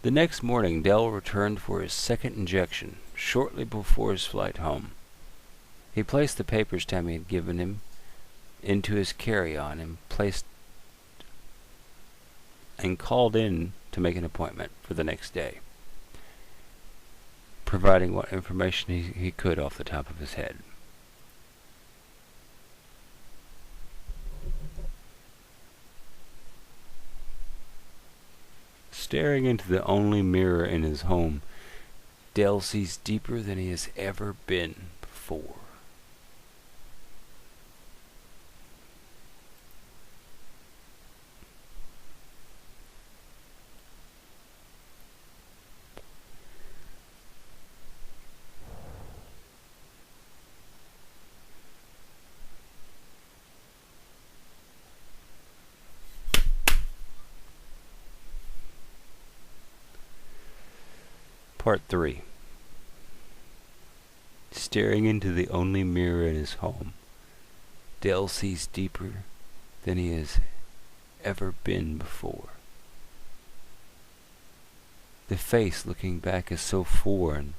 The next morning, Dell returned for his second injection, shortly before his flight home. He placed the papers Tammy had given him into his carry-on and called in to make an appointment for the next day, providing what information he could off the top of his head. Staring into the only mirror in his home, Dell sees deeper than he has ever been before. Part 3. Staring into the only mirror in his home, Dell sees deeper than he has ever been before. The face looking back is so foreign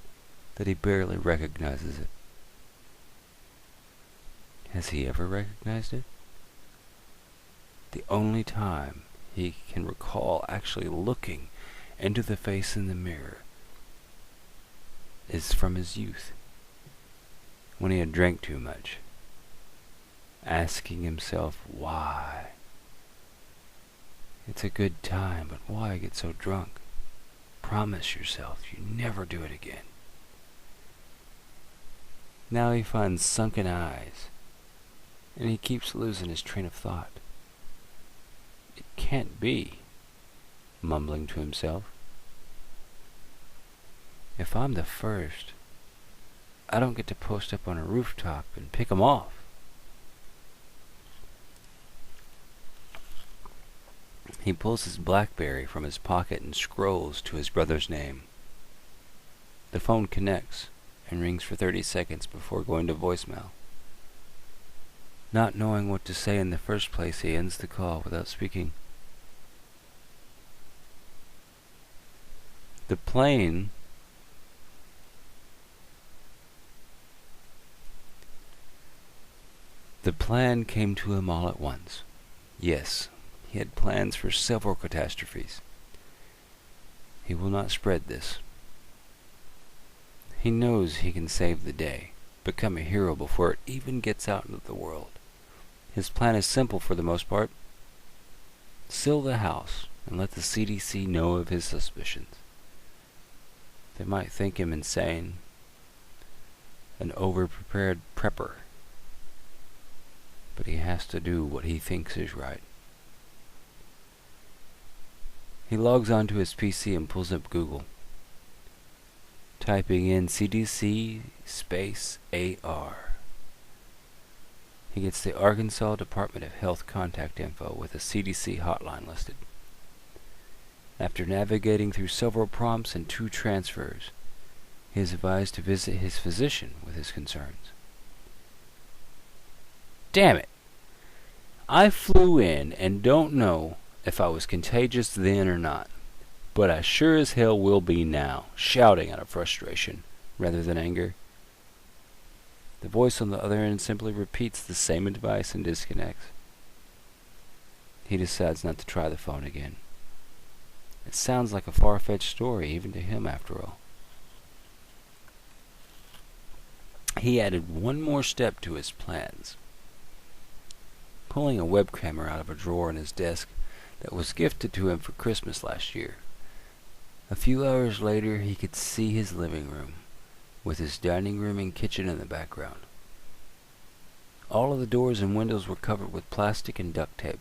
that he barely recognizes it. Has he ever recognized it? The only time he can recall actually looking into the face in the mirror is from his youth, when he had drank too much, asking himself why. It's a good time, but why get so drunk? Promise yourself you never do it again. Now he finds sunken eyes, and he keeps losing his train of thought. It can't be, mumbling to himself. If I'm the first, I don't get to post up on a rooftop and pick 'em off. He pulls his BlackBerry from his pocket and scrolls to his brother's name. The phone connects and rings for 30 seconds before going to voicemail. Not knowing what to say in the first place, he ends the call without speaking. The plan came to him all at once. Yes, he had plans for several catastrophes. He will not spread this. He knows he can save the day, become a hero before it even gets out into the world. His plan is simple for the most part. Seal the house and let the CDC know of his suspicions. They might think him insane, an over-prepared prepper. But he has to do what he thinks is right. He logs onto his PC and pulls up Google, typing in CDC space AR. He gets the Arkansas Department of Health contact info with a CDC hotline listed. After navigating through several prompts and 2 transfers, he is advised to visit his physician with his concerns. Damn it! I flew in and don't know if I was contagious then or not, but I sure as hell will be now, shouting out of frustration rather than anger. The voice on the other end simply repeats the same advice and disconnects. He decides not to try the phone again. It sounds like a far-fetched story even to him after all. He added one more step to his plans. Pulling a webcamera out of a drawer in his desk that was gifted to him for Christmas last year. A few hours later, he could see his living room, with his dining room and kitchen in the background. All of the doors and windows were covered with plastic and duct tape.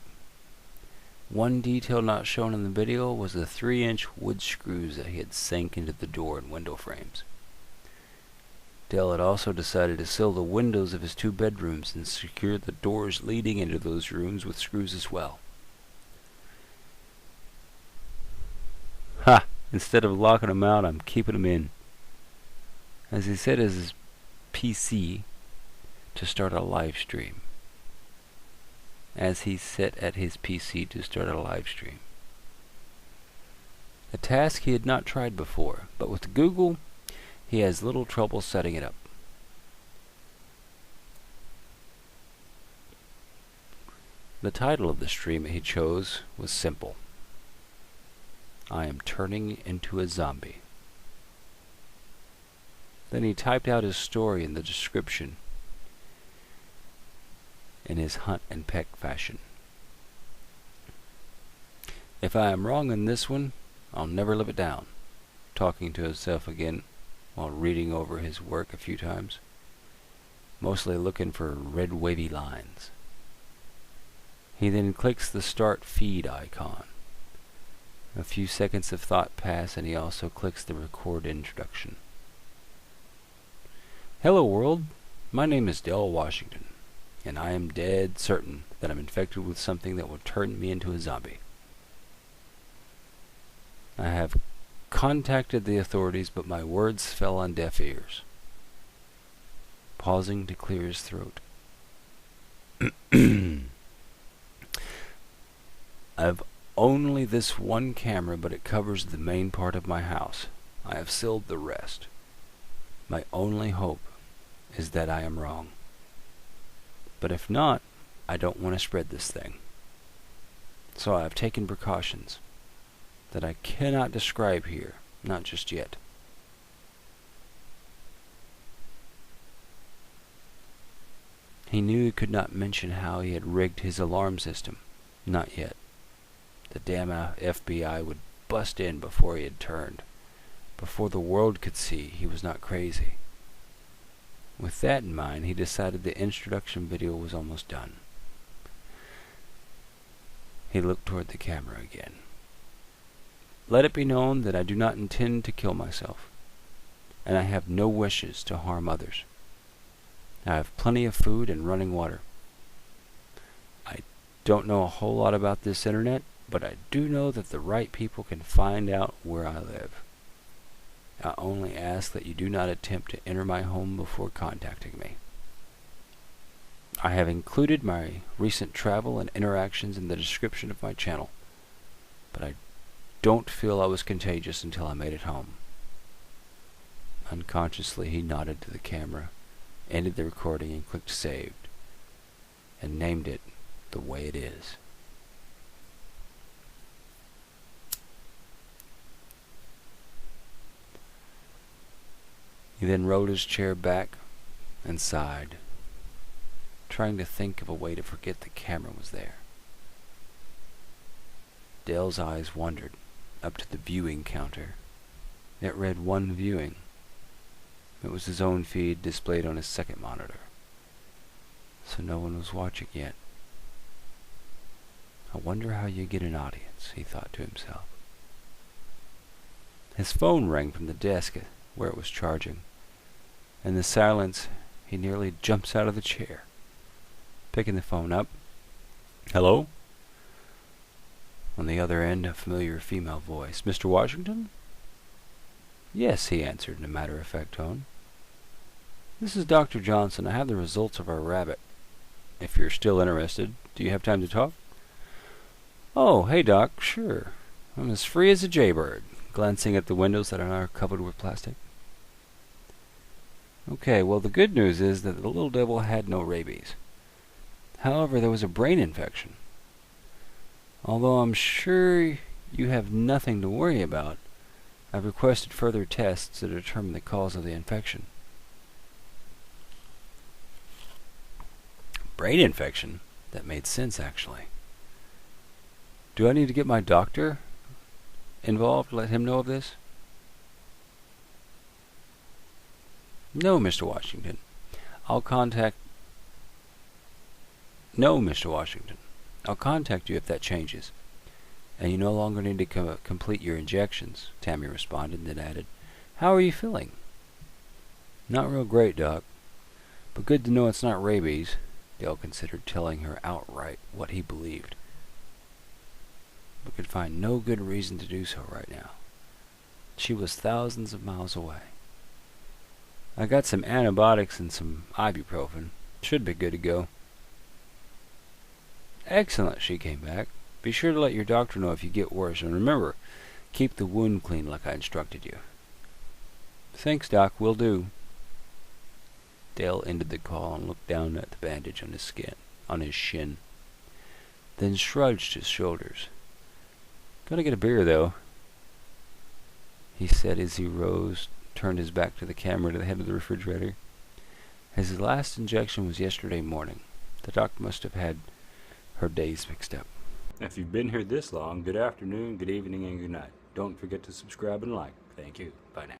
One detail not shown in the video was the 3-inch wood screws that he had sank into the door and window frames. Dell had also decided to seal the windows of his 2 bedrooms and secure the doors leading into those rooms with screws as well. Ha! Instead of locking them out, I'm keeping them in. As he set his PC to start a live stream. A a task he had not tried before, but with Google, he has little trouble setting it up. The title of the stream he chose was simple: I am turning into a zombie. Then he typed out his story in the description in his hunt and peck fashion. If I am wrong on this one, I'll never live it down, talking to himself again while reading over his work a few times, mostly looking for red wavy lines. He then clicks the start feed icon. A few seconds of thought pass and he also clicks the record introduction. Hello world, my name is Dell Washington, and I am dead certain that I'm infected with something that will turn me into a zombie. I have contacted the authorities, but my words fell on deaf ears. Pausing to clear his throat. I've only this one camera, but it covers the main part of my house. I have sealed the rest. My only hope is that I am wrong. But if not, I don't want to spread this thing. So I have taken precautions that I cannot describe here, not just yet. He knew he could not mention how he had rigged his alarm system, not yet. The damn FBI would bust in before he had turned, before the world could see he was not crazy. With that in mind, he decided the introduction video was almost done. He looked toward the camera again. Let it be known that I do not intend to kill myself, and I have no wishes to harm others. I have plenty of food and running water. I don't know a whole lot about this internet, but I do know that the right people can find out where I live. I only ask that you do not attempt to enter my home before contacting me. I have included my recent travel and interactions in the description of my channel, but I don't feel I was contagious until I made it home. Unconsciously, he nodded to the camera, ended the recording and clicked saved, and named it the way it is. He then rolled his chair back and sighed, trying to think of a way to forget the camera was there. Dale's eyes wandered up to the viewing counter. It read 1 viewing. It was his own feed displayed on his second monitor, so no one was watching yet. I wonder how you get an audience, he thought to himself. His phone rang from the desk where it was charging. In the silence, he nearly jumps out of the chair. Picking the phone up. Hello? On the other end, a familiar female voice. Mr. Washington? Yes, he answered in a matter-of-fact tone. This is Dr. Johnson. I have the results of our rabbit. If you're still interested, do you have time to talk? Oh, hey Doc, sure. I'm as free as a jaybird, glancing at the windows that are now covered with plastic. Okay, well the good news is that the little devil had no rabies. However, there was a brain infection. Although I'm sure you have nothing to worry about, I've requested further tests to determine the cause of the infection. Brain infection? That made sense, actually. Do I need to get my doctor involved to let him know of this? No, Mr. Washington. I'll contact you if that changes. And you no longer need to complete your injections, Tammy responded, and then added, How are you feeling? Not real great, Doc. But good to know it's not rabies. Dale considered telling her outright what he believed, but could find no good reason to do so right now. She was thousands of miles away. I got some antibiotics and some ibuprofen. Should be good to go. Excellent, she came back. Be sure to let your doctor know if you get worse. And remember, Keep the wound clean like I instructed you." "Thanks, Doc, will do." Dale ended the call and looked down at the bandage on his shin, then shrugged his shoulders. "Gotta get a beer, though," he said as he rose, turned his back to the camera to the head of the refrigerator. His last injection was yesterday morning. The doc must have had her days mixed up. If you've been here this long, good afternoon, good evening, and good night. Don't forget to subscribe and like. Thank you. Bye now.